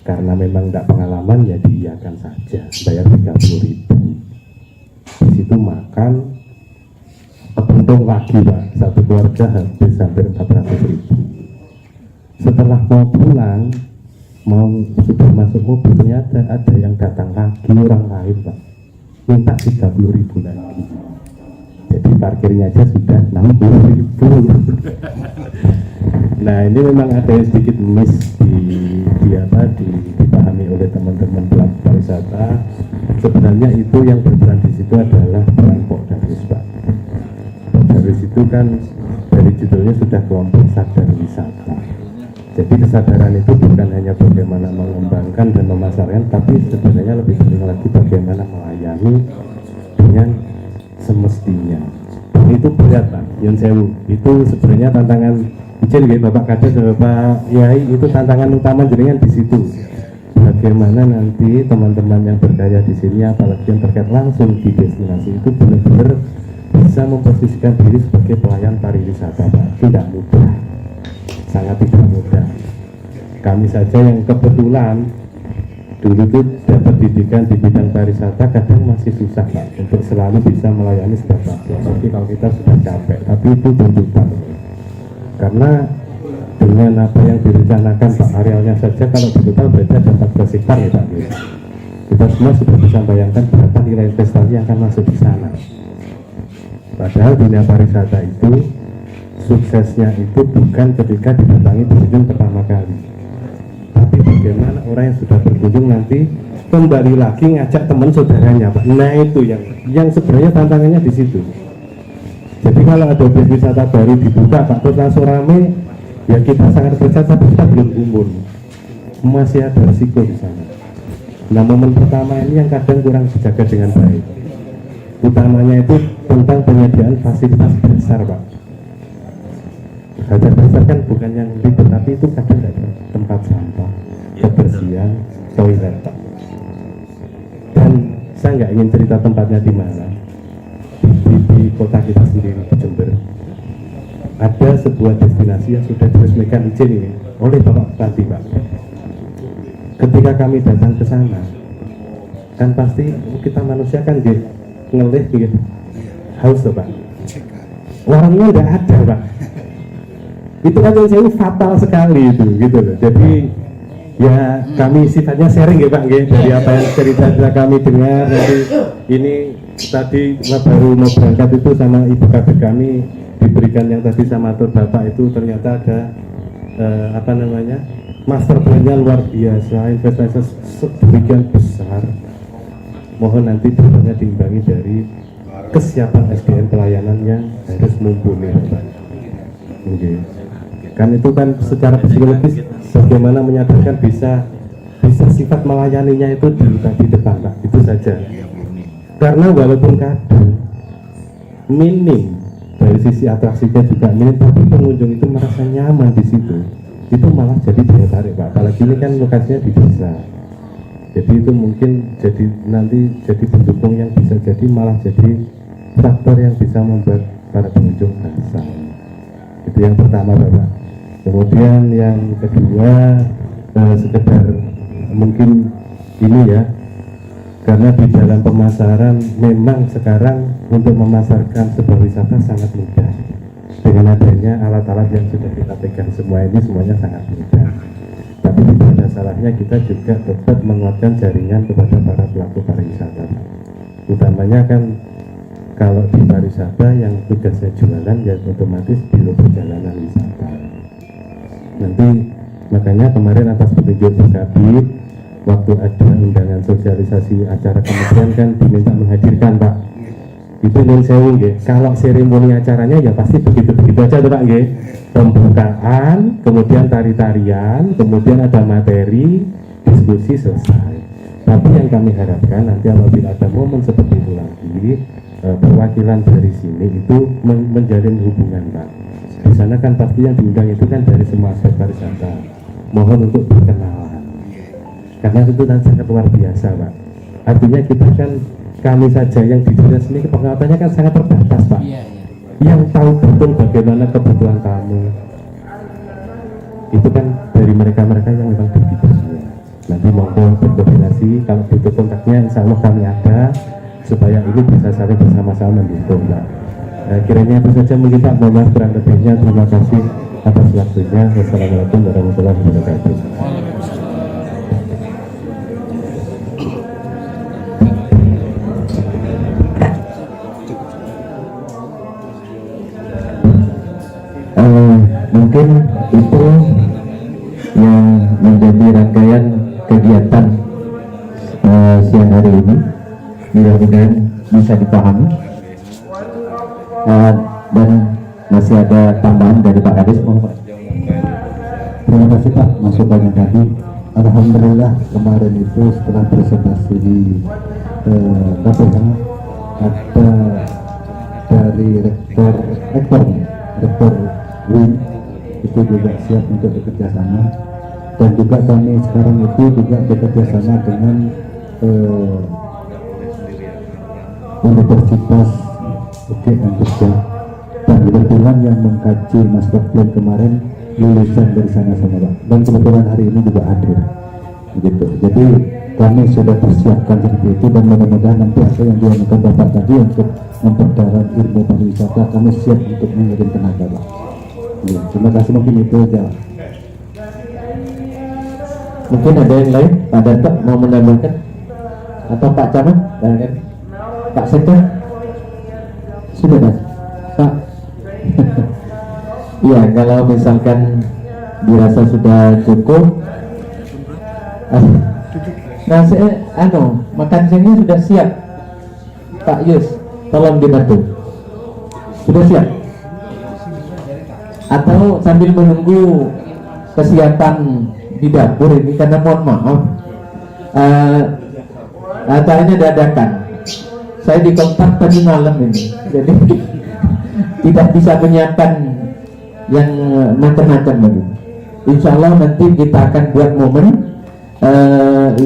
Karena memang tidak pengalaman, ya diiyakan saja, bayar 30.000. Di situ makan, untung lagi Pak, satu keluarga habis hampir 400.000. Setelah mau pulang, sudah masuk mobil, ternyata ada yang datang lagi, orang lain Pak, minta 30.000 lagi. Jadi parkirnya aja sudah 60.000. Nah ini memang ada yang sedikit miss dipahami oleh teman-teman pelaku pariwisata. Sebenarnya itu yang berperan di situ adalah peran Pokdarus Pak. Pokdarus itu kan dari judulnya sudah kelompok sadar wisata. Jadi kesadaran itu bukan hanya bagaimana mengembangkan dan memasarkan, tapi sebenarnya lebih penting lagi bagaimana melayani dengan semestinya. Dan itu berat Pak, Yun Sewu. Itu sebenarnya tantangan izin ya Bapak Kades dan Bapak Yai, itu tantangan utama jenengan di situ. Bagaimana nanti teman-teman yang berkarya di sini, apalagi yang terkait langsung di destinasi, itu benar-benar bisa memposisikan diri sebagai pelayan pariwisata Pak. Tidak mudah, sangat tidak mudah. Kami saja yang kebetulan dulu itu dapat didikan di bidang pariwisata, kadang masih susah Pak untuk selalu bisa melayani setiap waktu. Tapi kalau kita sudah capek, tapi itu tuntutan. Karena dengan apa yang direncanakan Pak, arealnya saja kalau total berarti ada 14 hektar ya Pak. Kita semua sudah bisa bayangkan berapa nilai investasi yang akan masuk di sana. Padahal dunia pariwisata itu suksesnya itu bukan ketika didatangi pengunjung pertama kali, tapi bagaimana orang yang sudah berkunjung nanti kembali lagi ngajak teman saudaranya Pak. Nah itu yang sebenarnya tantangannya di situ. Jadi kalau ada objek wisata baru dibuka Pak, terus langsung rame, ya kita sangat percaya, tapi kita belum umur, masih ada risiko di sana. Nah momen pertama ini yang kadang kurang dijaga dengan baik. Utamanya itu tentang penyediaan fasilitas dasar Pak. Fasilitas dasar kan bukan yang ribet, tapi itu kadang ada tempat sampah, kebersihan, toilet Pak. Dan saya nggak ingin cerita tempatnya di mana, kota kita sendiri di Jember ada sebuah destinasi yang sudah diresmikan izin ini oleh Bapak Bupati, Pak. Ketika kami datang ke sana, kan pasti kita manusia kan ngelih gitu, haus tuh, Pak. Orangnya nggak ada, Pak. Itu kan yang saya fatal sekali itu, gitu loh. Jadi ya kami sifatnya sharing ya Pak, dari apa yang cerita kami dengar. Nanti ini tadi baru mau berangkat itu sama ibu kader kami diberikan yang tadi sama atur Bapak itu ternyata ada master plan-nya luar biasa, investasi sedemikian besar. Mohon nanti tentunya diimbangi dari kesiapan SDM pelayanan yang harus mumpuni, Bapak. Okay. Kan itu kan secara psikologis bagaimana menyadarkan bisa sifat melayaninya itu di depan, Pak. Itu saja. Karena walaupun kadang minim dari sisi atraksinya juga minim, tapi pengunjung itu merasa nyaman di situ. Itu malah jadi daya tarik, Pak. Apalagi ini kan lokasinya di desa. Jadi itu mungkin nanti jadi pendukung yang bisa jadi malah jadi faktor yang bisa membuat para pengunjung merasa. Itu yang pertama, Bapak. Kemudian yang kedua, sekedar mungkin ini ya, karena di dalam pemasaran memang sekarang untuk memasarkan sebuah wisata sangat mudah. Dengan adanya alat-alat yang sudah kita pegang semua ini, semuanya sangat mudah. Tapi tidak ada salahnya kita juga tetap menguatkan jaringan kepada para pelaku pariwisata. Utamanya kan kalau di pariwisata yang tugasnya jualan ya otomatis biro perjalanan wisata. Nanti makanya kemarin atas petunjuk Pak Kabid, waktu ada undangan sosialisasi acara kementerian kan diminta menghadirkan, Pak. Itu yang saya nggih. Kalau seremoni acaranya ya pasti begitu-begitu aja tuh, Pak nggih. Pembukaan, kemudian tari-tarian, kemudian ada materi, diskusi, selesai. Tapi yang kami harapkan nanti apabila ada momen seperti itu lagi, perwakilan dari sini itu menjalin hubungan, Pak. Di sana kan pasti yang diundang itu kan dari semua aspek pariwisata. Mohon untuk berkenalan, karena itu kan sangat luar biasa, Pak. Artinya kita kan, kami saja yang di dunia seni pengawasannya kan sangat terbatas, Pak. Yang tahu betul bagaimana kebutuhan tamu itu kan dari mereka-mereka yang memang begitu semua. Nanti monggo berkoordinasi, kalau butuh kontaknya insya Allah kami ada, supaya ini bisa saling bersama-sama mendukung, Pak. Kiranya itu saja mungkin Pak, mohon maaf kurang lebihnya. Terima kasih atas waktunya. Wassalamualaikum warahmatullahi wabarakatuh.
Mungkin itu yang menjadi rangkaian kegiatan siang hari ini. Mudah-mudahan bisa dipahami. Dan masih ada tambahan dari Pak Kadis, mohon Pak.
Terima kasih Pak masukannya tadi. Alhamdulillah kemarin itu setelah presentasi di KPH ada dari rektor WIN itu juga siap untuk bekerja sama, dan juga kami sekarang itu juga bekerja sama dengan Universitas UGM Jogja, dan kebetulan yang mengkaji master plan kemarin lulusan dari sana semua, Pak, dan kebetulan hari ini juga hadir begitu. Jadi kami sudah persiapkan seperti itu, dan mudah-mudahan nanti apa yang dilakukan Bapak tadi untuk memperdalam ilmu pariwisata, kami siap untuk mengirim tenaga, Pak. Ya, terima kasih, mungkin itu aja.
Mungkin ada yang lain, Pak Datuk mau menambahkan, atau Pak Camat, Pak Sekda, sudah Pak. Iya, kalau misalkan dirasa sudah cukup, nah makan siangnya sudah siap, Pak Yus, tolong dibantu. Sudah siap? Atau sambil menunggu kesiapan di dapur ini, karena mohon maaf acaranya dadakan, saya dikontak tadi malam ini, jadi tidak bisa menyiapkan yang macam-macam lagi. Insya Allah nanti kita akan buat momen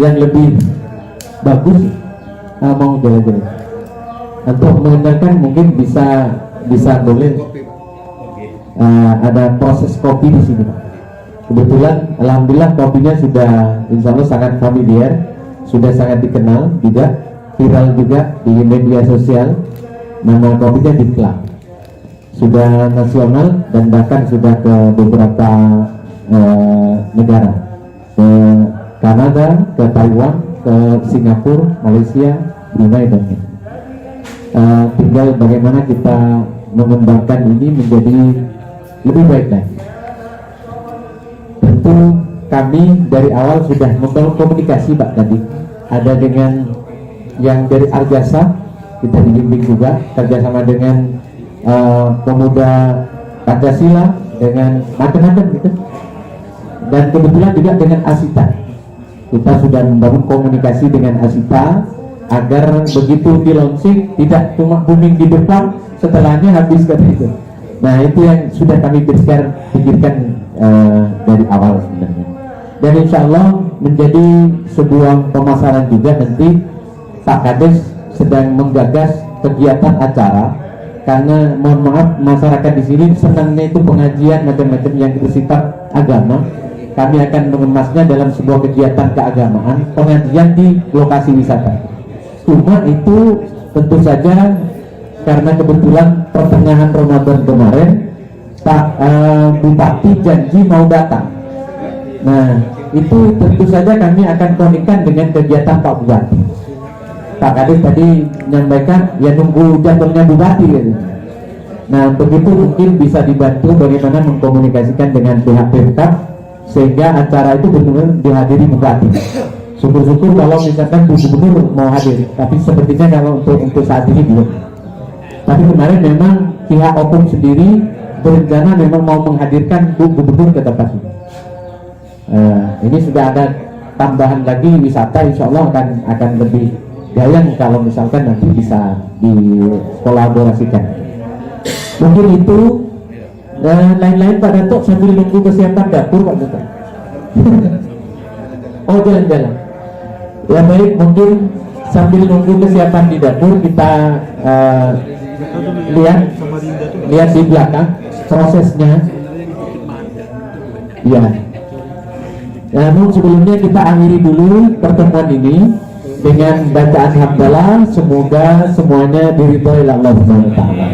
yang lebih bagus. Mau jalan-jalan
Untuk mengenalkan mungkin bisa boleh ada proses kopi di sini, Pak. Kebetulan alhamdulillah kopinya sudah insya Allah sangat familiar, sudah sangat dikenal juga, viral juga di media sosial. Nama kopinya Diklat, sudah nasional dan bahkan sudah ke beberapa negara, ke Kanada, ke Taiwan, ke Singapura, Malaysia, Brunei dan tinggal bagaimana kita mengembangkan ini menjadi lebih baik lagi. Tentu kami dari awal sudah membangun komunikasi, Pak. Tadi ada dengan yang dari Arjasa, kita dibimbing juga kerjasama dengan pemuda Pancasila, dengan macam-macam gitu, dan kebetulan juga dengan Asita. Kita sudah membangun komunikasi dengan Asita agar begitu di launching tidak cuma booming di depan, setelahnya habis kan itu. Nah, itu yang sudah kami pikirkan dari awal sebenarnya. Dan insya Allah menjadi sebuah pemasaran juga. Nanti Pak Kades sedang menggagas kegiatan acara, karena mohon maaf masyarakat di sini senangnya itu pengajian macam-macam yang bersifat agama. Kami akan mengemasnya dalam sebuah kegiatan keagamaan, pengajian di lokasi wisata. Cuma itu tentu saja karena kebetulan pertengahan Ramadan kemarin Pak Bupati janji mau datang. Nah, itu tentu saja kami akan koneksikan dengan kegiatan Pak Bupati. Pak Kades tadi menyampaikan ya nunggu jadwalnya Bupati gitu. Nah, begitu mungkin bisa dibantu bagaimana mengkomunikasikan dengan pihak Pemkab sehingga acara itu benar-benar dihadiri Bupati. Syukur-syukur kalau misalkan Bu Gubernur mau hadir, tapi sepertinya kalau untuk saat ini belum. Tapi kemarin memang pihak Opung sendiri berencana memang mau menghadirkan Bu Gubernur ke tempat ini. Ini sudah ada tambahan lagi wisata, insya Allah akan lebih gayang kalau misalkan nanti bisa dikolaborasikan. Mungkin itu lain-lain Pak Datuk sambil nunggu kesiapan dapur Pak Datuk. Oh, jalan-jalan. Ya baik, mungkin sambil nunggu kesiapan di dapur kita lihat di belakang prosesnya. Ya. Namun sebelumnya kita akhiri dulu pertemuan ini dengan bacaan hamdalah. Semoga semuanya diridhoi Allah Subhanahu wa taala.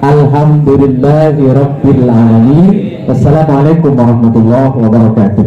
Alhamdulillahirabbil alamin. Wassalamualaikum warahmatullahi wabarakatuh.